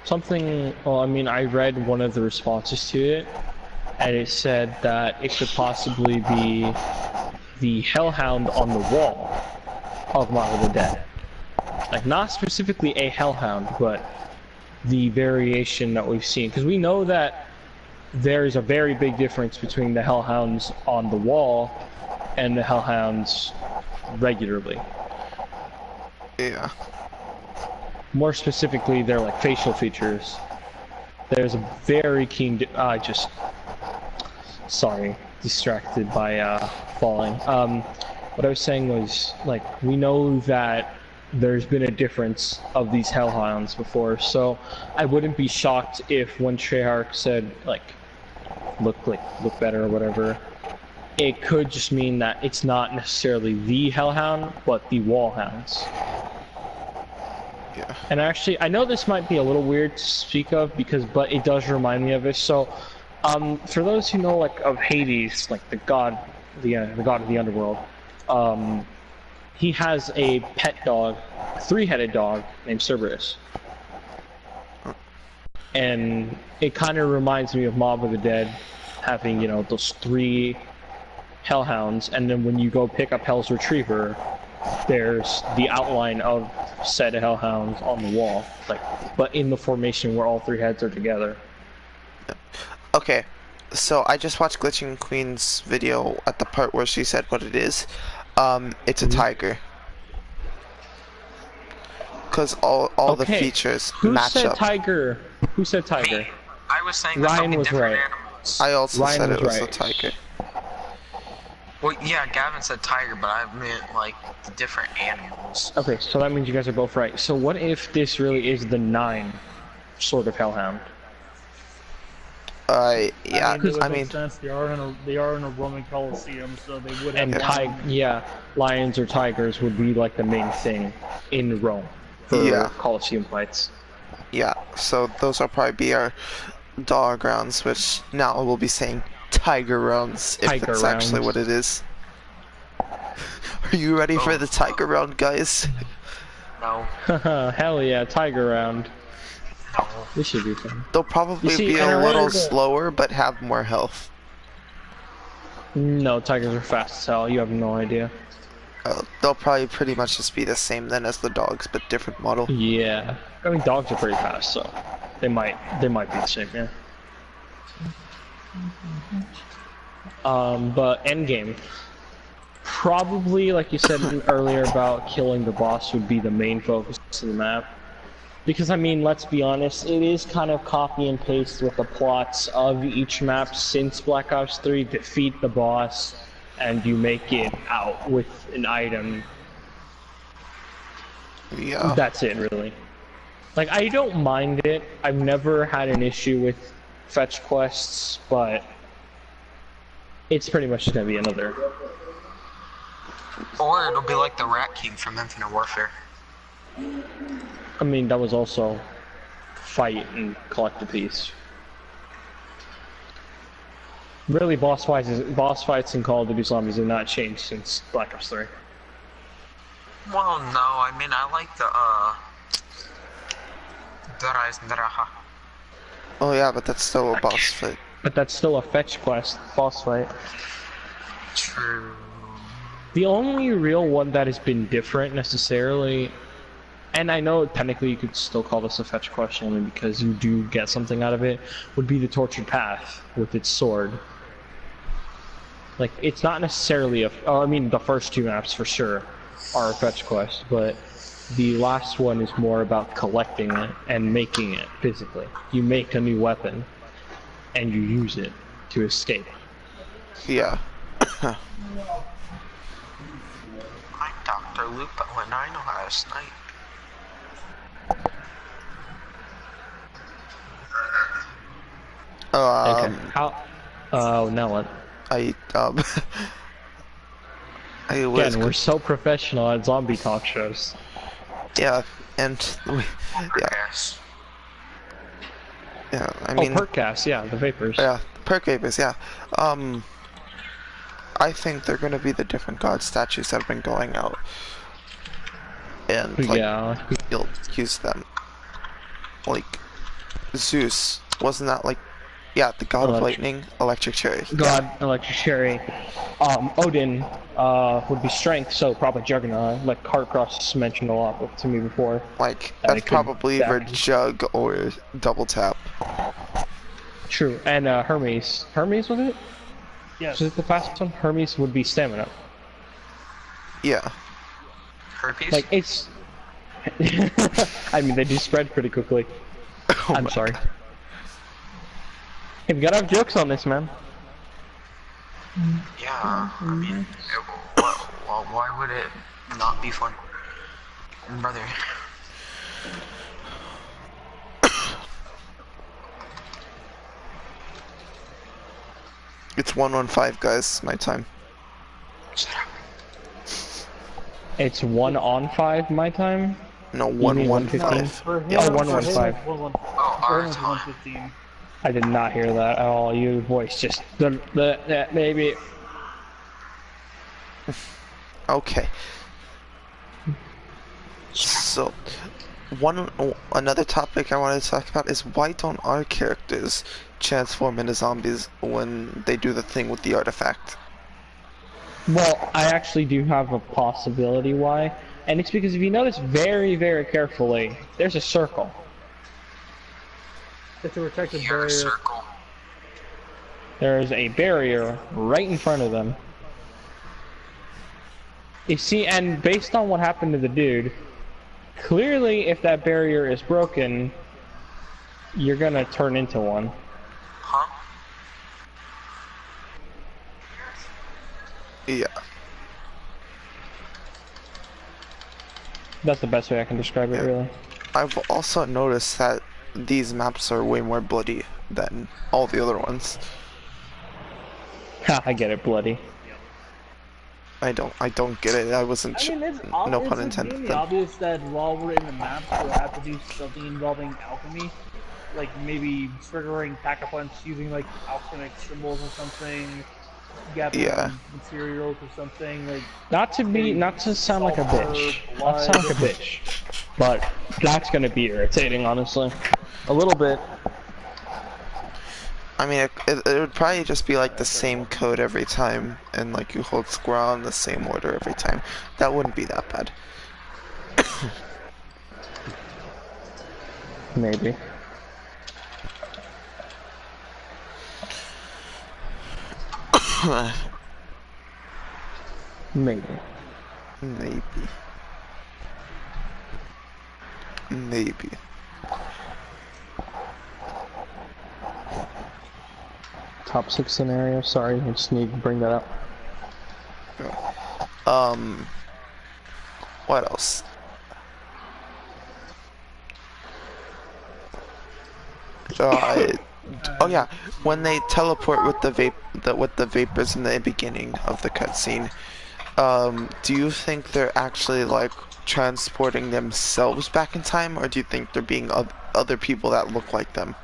Speaker 1: Something, well, I mean, I read one of the responses to it, and it said that it could possibly be the Hellhound on the wall of Mark of the Dead. Like, not specifically a Hellhound, but the variation that we've seen. Because we know that there's a very big difference between the Hellhounds on the wall and the Hellhounds regularly.
Speaker 2: Yeah.
Speaker 1: More specifically, they're like facial features. There's a very keen. Sorry, distracted by falling. What I was saying was, like, we know that there's been a difference of these Hellhounds before, so I wouldn't be shocked if when Treyarch said like look better or whatever, it could just mean that it's not necessarily the Hellhound, but the Wallhounds.
Speaker 2: Yeah.
Speaker 1: And actually, I know this might be a little weird to speak of but it does remind me of it. So, for those who know, like, of Hades, like the god of the underworld, he has a pet dog, a three-headed dog named Cerberus. And it kind of reminds me of Mob of the Dead, having, you know, those three Hellhounds, and then when you go pick up Hell's Retriever, there's the outline of said Hellhounds on the wall, like, but in the formation where all three heads are together.
Speaker 2: Okay, so I just watched Glitching Queen's video at the part where she said what it is. It's a tiger. Because all the features
Speaker 1: Who
Speaker 2: match
Speaker 1: said
Speaker 2: up.
Speaker 1: tiger? Who said tiger?
Speaker 4: I was saying there's so
Speaker 1: Ryan
Speaker 4: many
Speaker 1: was
Speaker 4: different
Speaker 1: right.
Speaker 4: animals.
Speaker 2: I also
Speaker 1: Ryan
Speaker 2: said it
Speaker 1: was
Speaker 2: was a
Speaker 1: right.
Speaker 2: tiger.
Speaker 4: Well, yeah, Gavin said tiger, but I meant like the different animals.
Speaker 1: Okay, so that means you guys are both right. So what if this really is the 9 sort of Hellhound?
Speaker 2: Yeah,
Speaker 3: it would
Speaker 2: I
Speaker 3: make
Speaker 2: mean,
Speaker 3: sense. They are in a Roman Coliseum, so they would have.
Speaker 1: And lions or tigers would be like the main thing in Rome for
Speaker 2: Yeah.
Speaker 1: Colosseum fights.
Speaker 2: yeah, so those will probably be our dog rounds, which now we'll be saying tiger rounds, if
Speaker 1: Tiger
Speaker 2: that's actually
Speaker 1: rounds.
Speaker 2: what it is. Are you ready for the tiger round, guys?
Speaker 4: No,
Speaker 1: Hell yeah, tiger round.
Speaker 4: no.
Speaker 1: This should be fun.
Speaker 2: They'll probably
Speaker 1: You see,
Speaker 2: be
Speaker 1: and I
Speaker 2: a
Speaker 1: wanted
Speaker 2: little
Speaker 1: to-
Speaker 2: slower, but have more health.
Speaker 1: No, tigers are fast as hell. You have no idea.
Speaker 2: They'll probably pretty much just be the same then as the dogs, but different model.
Speaker 1: Yeah, I mean dogs are pretty fast, so they might be the same. Yeah. But endgame, probably like you said earlier about killing the boss would be the main focus of the map. Because I mean, let's be honest, it is kind of copy and paste with the plots of each map since Black Ops 3. Defeat the boss, and you make it out with an item.
Speaker 2: Yeah.
Speaker 1: That's it, really. Like, I don't mind it. I've never had an issue with fetch quests, but it's pretty much just gonna be another.
Speaker 4: Or it'll be like the Rat King from Infinite Warfare.
Speaker 1: I mean, that was also fight and collect a piece. Really, boss fights in Call of Duty Zombies have not changed since Black Ops 3.
Speaker 4: Well, no, I mean I like the Daraha.
Speaker 2: Oh yeah, but that's still a boss fight.
Speaker 1: But that's still a fetch quest boss fight.
Speaker 4: True.
Speaker 1: The only real one that has been different necessarily, and I know technically you could still call this a fetch quest only because you do get something out of it, would be the Tortured Path with its sword. Like, it's not necessarily I mean, the first 2 maps for sure are a fetch quest, but the last one is more about collecting it and making it physically. You make a new weapon, and you use it to escape.
Speaker 2: Yeah.
Speaker 4: I'm Dr. Lupo, and I know how to snipe.
Speaker 1: Okay. Oh, now what?
Speaker 2: I was
Speaker 1: Again, we're so professional at zombie talk shows.
Speaker 2: yeah, and yeah,
Speaker 4: Yes.
Speaker 2: I mean,
Speaker 1: Perkcast, yeah, the vapors.
Speaker 2: yeah, perk vapors, yeah. I think they're gonna be the different god statues that have been going out. And, like,
Speaker 1: Yeah.
Speaker 2: you'll use them. Like, Zeus, wasn't that like, yeah, the god of
Speaker 1: Electric.
Speaker 2: lightning, electric cherry.
Speaker 1: God, electric cherry. Odin would be strength, so probably Juggernaut. Like Carcross mentioned a lot to me before.
Speaker 2: Like,
Speaker 1: And
Speaker 2: that's
Speaker 1: it could
Speaker 2: probably either
Speaker 1: stack.
Speaker 2: Jug or Double Tap.
Speaker 1: True, and Hermes. Hermes was it?
Speaker 3: Yes.
Speaker 1: Was it the fast one? Hermes would be stamina.
Speaker 2: Yeah.
Speaker 4: Herpes?
Speaker 1: Like it's. I mean, they do spread pretty quickly.
Speaker 2: Oh
Speaker 1: I'm
Speaker 2: my
Speaker 1: sorry.
Speaker 2: God.
Speaker 1: Hey, we gotta have jokes on this, man.
Speaker 4: Yeah, I mean, why would it not be fun? Brother.
Speaker 2: It's 115, guys, my time.
Speaker 4: Shut up.
Speaker 1: It's 1 on 5 my time.
Speaker 2: No,
Speaker 1: mean
Speaker 2: 115.
Speaker 3: For him,
Speaker 1: Oh,
Speaker 3: for
Speaker 1: 115.
Speaker 3: him,
Speaker 4: Oh,
Speaker 3: for
Speaker 4: our
Speaker 3: him it's
Speaker 4: time.
Speaker 3: 115.
Speaker 1: I did not hear that at all. Your voice just that maybe.
Speaker 2: Okay. So, another topic I wanted to talk about is why don't our characters transform into zombies when they do the thing with the artifact?
Speaker 1: Well, I actually do have a possibility why, and it's because if you notice very, very carefully, there's a circle.
Speaker 3: It's a protective
Speaker 4: Your
Speaker 3: barrier.
Speaker 4: circle.
Speaker 1: There is a barrier right in front of them. You see, and based on what happened to the dude, clearly if that barrier is broken, you're gonna turn into one.
Speaker 4: Huh?
Speaker 2: Yeah.
Speaker 1: That's the best way I can describe it,
Speaker 2: Yeah.
Speaker 1: really.
Speaker 2: I've also noticed that these maps are way more bloody than all the other ones.
Speaker 1: Ha, I get it, bloody.
Speaker 2: I don't get it. I wasn't
Speaker 3: I mean, it's
Speaker 2: no pun
Speaker 3: it's
Speaker 2: intended.
Speaker 3: mainly
Speaker 2: Then.
Speaker 3: obvious that while we're in the maps, we'll have to do something involving alchemy. Like maybe triggering Pack-a-Punch using like alchemic symbols or something. Gathering
Speaker 2: Yeah.
Speaker 3: materials or something. Like
Speaker 1: Not to sound like a bitch. Not to sound like a bitch. But that's gonna be irritating, honestly. A little bit.
Speaker 2: I mean, it would probably just be like the same code every time, and like you hold square in the same order every time. That wouldn't be that bad.
Speaker 1: Maybe. Maybe.
Speaker 2: Maybe. Maybe.
Speaker 1: Top 6 scenario. Sorry, I just need to bring that up.
Speaker 2: What else? Oh yeah, when they teleport with the vapors in the beginning of the cutscene, do you think they're actually like transporting themselves back in time, or do you think they're being other people that look like them?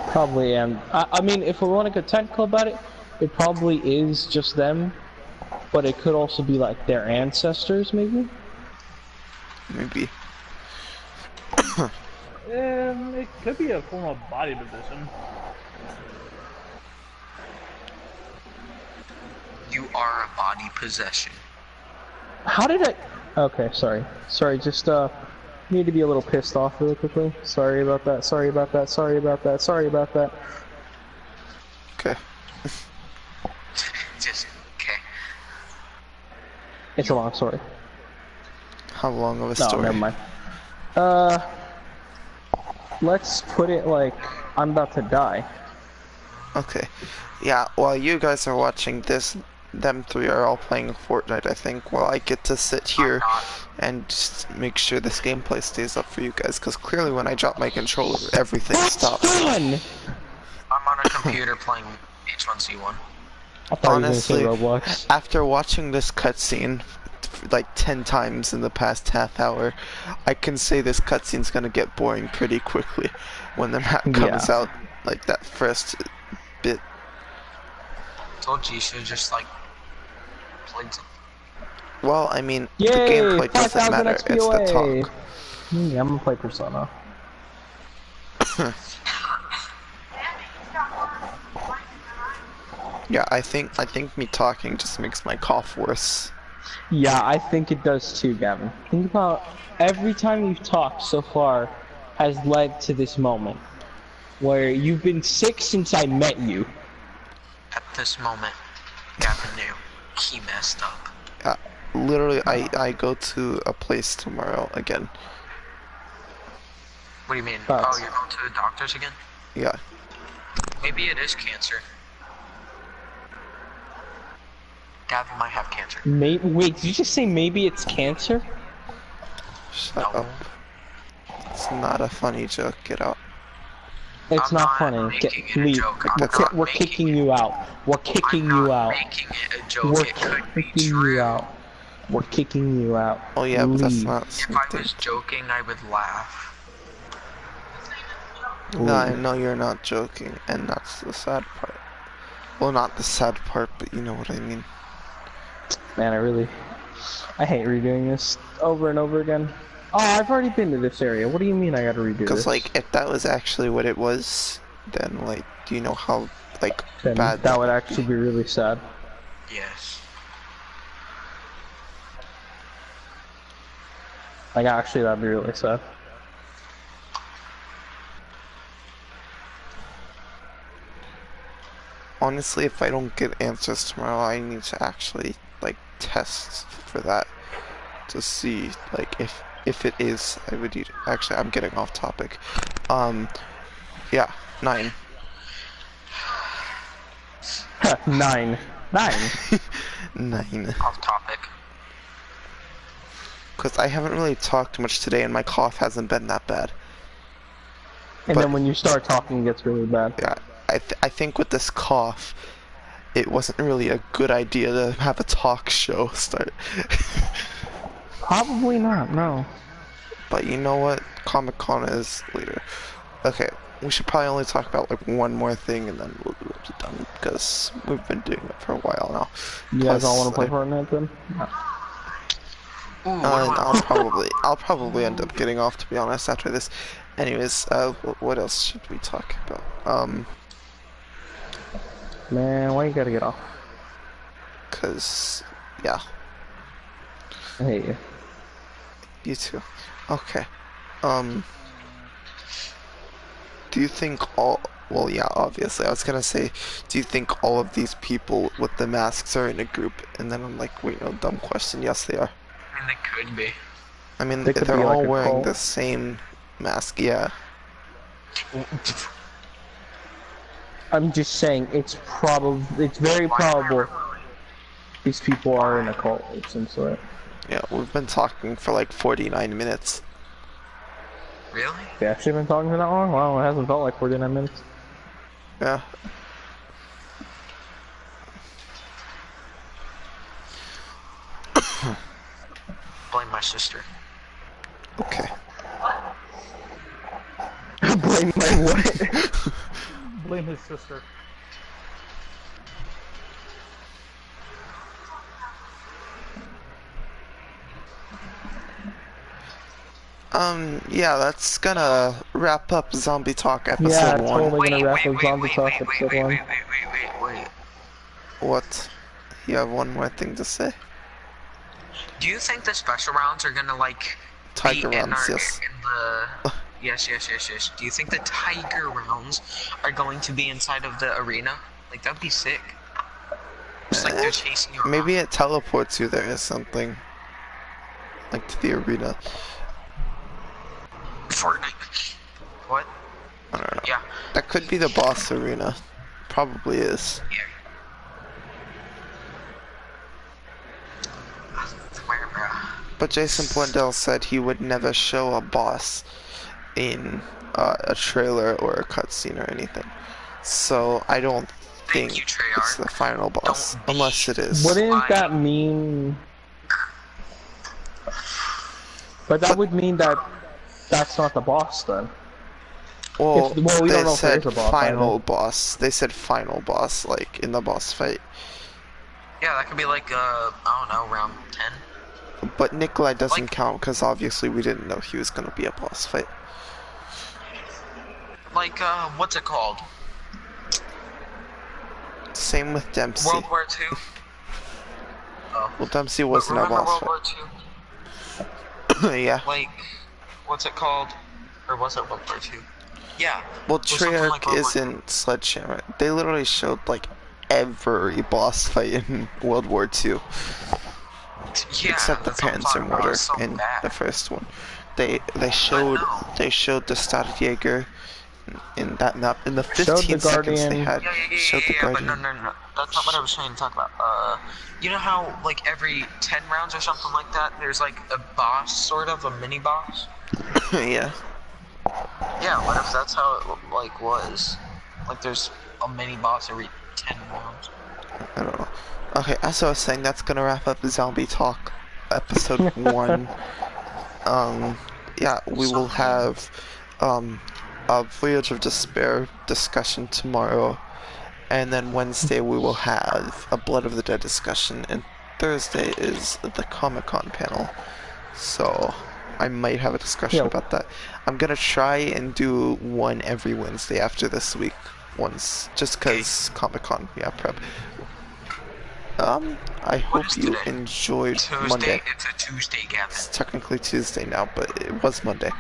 Speaker 1: Probably, and I mean, if we want to get technical about it, it probably is just them, but it could also be like their ancestors, maybe.
Speaker 2: Maybe.
Speaker 3: it could be a form of body position.
Speaker 4: You are a body possession.
Speaker 1: How did I? Okay, sorry. Just need to be a little pissed off really quickly. Sorry about that. Sorry about that. Sorry about that. Sorry about that.
Speaker 2: Okay.
Speaker 4: Just, okay.
Speaker 1: It's a long story.
Speaker 2: How long of a
Speaker 1: No,
Speaker 2: story?
Speaker 1: never mind. Let's put it like I'm about to die.
Speaker 2: Okay. Yeah, while you guys are watching this, them three are all playing Fortnite, I think, while I get to sit here and just make sure this gameplay stays up for you guys, because clearly when I drop my controller, everything stops.
Speaker 1: Fun!
Speaker 4: I'm on a computer playing H1C1.
Speaker 1: I thought
Speaker 2: Honestly,
Speaker 1: you were gonna say Roblox.
Speaker 2: after watching this cutscene like 10 times in the past half hour, I can say this cutscene's gonna get boring pretty quickly when the map comes
Speaker 1: Yeah.
Speaker 2: out, like that first bit.
Speaker 4: Told you should just like played some.
Speaker 2: Well, I mean, the
Speaker 1: Yay!
Speaker 2: gameplay doesn't
Speaker 1: 5,000
Speaker 2: matter,
Speaker 1: XP
Speaker 2: it's the
Speaker 1: away!
Speaker 2: talk.
Speaker 1: I'm gonna play Persona.
Speaker 2: Yeah, I think me talking just makes my cough worse.
Speaker 1: Yeah, I think it does too, Gavin. Think about every time you've talked so far has led to this moment where you've been sick since I met you.
Speaker 4: At this moment, Gavin knew he messed up.
Speaker 2: Literally, I go to a place tomorrow again.
Speaker 4: What do you mean?
Speaker 1: Facts.
Speaker 4: Oh, you're going to the doctors again?
Speaker 2: Yeah.
Speaker 4: Maybe it is cancer. Gavin might have cancer.
Speaker 1: Wait, did you just say maybe it's cancer?
Speaker 2: Shut
Speaker 4: No.
Speaker 2: up. It's not a funny joke, get out.
Speaker 1: It's
Speaker 4: I'm
Speaker 1: not
Speaker 4: not
Speaker 1: funny.
Speaker 4: making it a
Speaker 1: Leave.
Speaker 4: joke. I'm
Speaker 2: That's
Speaker 4: not
Speaker 1: We're
Speaker 4: making
Speaker 1: kicking
Speaker 4: it.
Speaker 1: you out. We're kicking
Speaker 4: I'm
Speaker 1: you
Speaker 4: not
Speaker 1: out.
Speaker 4: making it a joke.
Speaker 1: We're
Speaker 4: It could be
Speaker 1: kicking
Speaker 4: true.
Speaker 1: you out. We're kicking you out.
Speaker 2: Oh yeah, but that's
Speaker 1: Leave.
Speaker 2: not
Speaker 4: If I
Speaker 2: something.
Speaker 4: was joking, I would laugh.
Speaker 2: No, I know you're not joking, and that's the sad part. Well, not the sad part, but you know what I mean.
Speaker 1: Man, I hate redoing this over and over again. Oh, I've already been to this area. What do you mean I gotta redo this?
Speaker 2: Because, like, if that was actually what it was, then, like, do you know how, like,
Speaker 1: Then
Speaker 2: bad
Speaker 1: that would actually be really sad.
Speaker 4: Yes.
Speaker 1: Like, actually, that'd be really sad.
Speaker 2: Honestly, if I don't get answers tomorrow, I need to actually, like, test for that to see, like, if it is, I would need. Actually, I'm getting off topic. Yeah, 9.
Speaker 1: 9. 9.
Speaker 2: 9.
Speaker 4: Off topic.
Speaker 2: Because I haven't really talked much today, and my cough hasn't been that bad.
Speaker 1: And
Speaker 2: But-
Speaker 1: then when you start talking, it gets really bad.
Speaker 2: Yeah, I think with this cough, it wasn't really a good idea to have a talk show start.
Speaker 1: Probably not, no.
Speaker 2: But you know what? Comic-Con is later. Okay, we should probably only talk about like one more thing and then we'll be done because we've been doing it for a while now.
Speaker 1: You guys
Speaker 2: Plus,
Speaker 1: all want to play Fortnite then?
Speaker 4: Ooh, what
Speaker 2: I'll probably end up getting off, to be honest, after this. Anyways, what else should we talk about?
Speaker 1: Man, why you gotta get off?
Speaker 2: Cause, yeah,
Speaker 1: I hate you.
Speaker 2: you too. Okay, do you think all, well, yeah, obviously, I was gonna say, do you think all of these people with the masks are in a group? And then I'm like, wait, no, dumb question, yes they are.
Speaker 4: I mean, they could be.
Speaker 2: I mean,
Speaker 1: They could
Speaker 2: they're
Speaker 1: be like
Speaker 2: all
Speaker 1: a
Speaker 2: wearing
Speaker 1: cult.
Speaker 2: the same mask, yeah.
Speaker 1: I'm just saying, it's very probable these people are in a cult of some sort.
Speaker 2: Yeah, we've been talking for like 49 minutes.
Speaker 4: Really?
Speaker 1: They actually been talking for that long? Wow, it hasn't felt like 49 minutes.
Speaker 2: Yeah.
Speaker 4: Blame my sister.
Speaker 2: Okay.
Speaker 1: Blame my what?
Speaker 3: Blame his sister.
Speaker 2: Yeah, that's gonna wrap up Zombie Talk
Speaker 1: Yeah,
Speaker 2: episode 1.
Speaker 1: totally. We're gonna wrap up Zombie Talk episode 1.
Speaker 4: Wait.
Speaker 2: What? You have one more thing to say?
Speaker 4: Do you think the special rounds are gonna like
Speaker 2: Tiger
Speaker 4: be in
Speaker 2: rounds,
Speaker 4: our,
Speaker 2: yes.
Speaker 4: in the yes. Do you think the tiger rounds are going to be inside of the arena? Like that'd be sick. Just like they're chasing you around.
Speaker 2: Maybe it teleports you there or something. Like to the arena.
Speaker 4: Fortnite. What?
Speaker 2: I don't know.
Speaker 4: Yeah.
Speaker 2: That could be the boss arena. Probably is.
Speaker 4: Yeah. Where, bruh?
Speaker 2: But Jason Blundell said he would never show a boss in a trailer or a cutscene or anything. So I don't think
Speaker 4: you,
Speaker 2: it's
Speaker 4: Treyarch.
Speaker 2: the final boss.
Speaker 4: Don't be-
Speaker 2: Unless it is.
Speaker 1: Wouldn't that mean... But that would mean that that's not the boss then.
Speaker 2: Well,
Speaker 1: we don't
Speaker 2: they
Speaker 1: know if there
Speaker 2: said
Speaker 1: is a boss
Speaker 2: final
Speaker 1: either.
Speaker 2: boss. They said final boss, like in the boss fight.
Speaker 4: Yeah, that could be like I don't know, round 10.
Speaker 2: But Nikolai doesn't
Speaker 4: Like-
Speaker 2: count because obviously we didn't know he was gonna be a boss fight.
Speaker 4: Like what's it called?
Speaker 2: Same with Dempsey.
Speaker 4: World War II. Oh.
Speaker 2: Well, Dempsey
Speaker 4: But
Speaker 2: wasn't a
Speaker 4: remember
Speaker 2: boss
Speaker 4: World
Speaker 2: fight.
Speaker 4: War II?
Speaker 2: Yeah.
Speaker 4: Like, what's it called? Or was it World War II? Yeah.
Speaker 2: Well,
Speaker 4: was something
Speaker 2: Treyarch
Speaker 4: like World War
Speaker 2: isn't Sledgehammer. They literally showed like every boss fight in World War II,
Speaker 4: Yeah,
Speaker 2: except the
Speaker 4: that's what I'm
Speaker 2: Panzer
Speaker 4: talking about.
Speaker 2: Mortar
Speaker 4: It's so
Speaker 2: in
Speaker 4: bad.
Speaker 2: the first one. They showed
Speaker 4: know.
Speaker 2: the Stadtjäger in that map. In the
Speaker 1: Showed the
Speaker 2: 15 seconds they
Speaker 1: Guardian.
Speaker 2: had, showed the
Speaker 4: but
Speaker 2: Guardian.
Speaker 4: no. That's not what I was trying to talk about. You know how, like, every 10 rounds or something like that, there's, like, a boss, sort of, a mini-boss?
Speaker 2: Yeah.
Speaker 4: Yeah, what if that's how it, like, was? Like, there's a mini-boss every 10 rounds.
Speaker 2: I don't know. Okay, as I was saying, that's gonna wrap up Zombie Talk, episode 1. Yeah, we will have, a Voyage of Despair discussion tomorrow, and then Wednesday we will have a Blood of the Dead discussion, and Thursday is the Comic-Con panel. So, I might have a discussion
Speaker 1: Yeah.
Speaker 2: about that. I'm gonna try and do one every Wednesday after this week, once, just cause Comic-Con, yeah, prep. I
Speaker 4: What
Speaker 2: hope
Speaker 4: is
Speaker 2: you
Speaker 4: today?
Speaker 2: enjoyed
Speaker 4: Tuesday?
Speaker 2: Monday.
Speaker 4: It's a Tuesday, Gavin.
Speaker 2: It's technically Tuesday now, but it was Monday.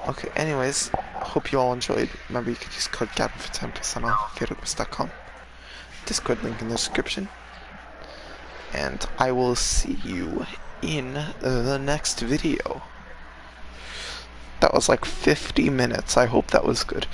Speaker 2: Okay, anyways, hope you all enjoyed. Remember, you can use code GAVIN for 10% off, gatorquest.com. Discord link in the description. And I will see you in the next video. That was like 50 minutes. I hope that was good.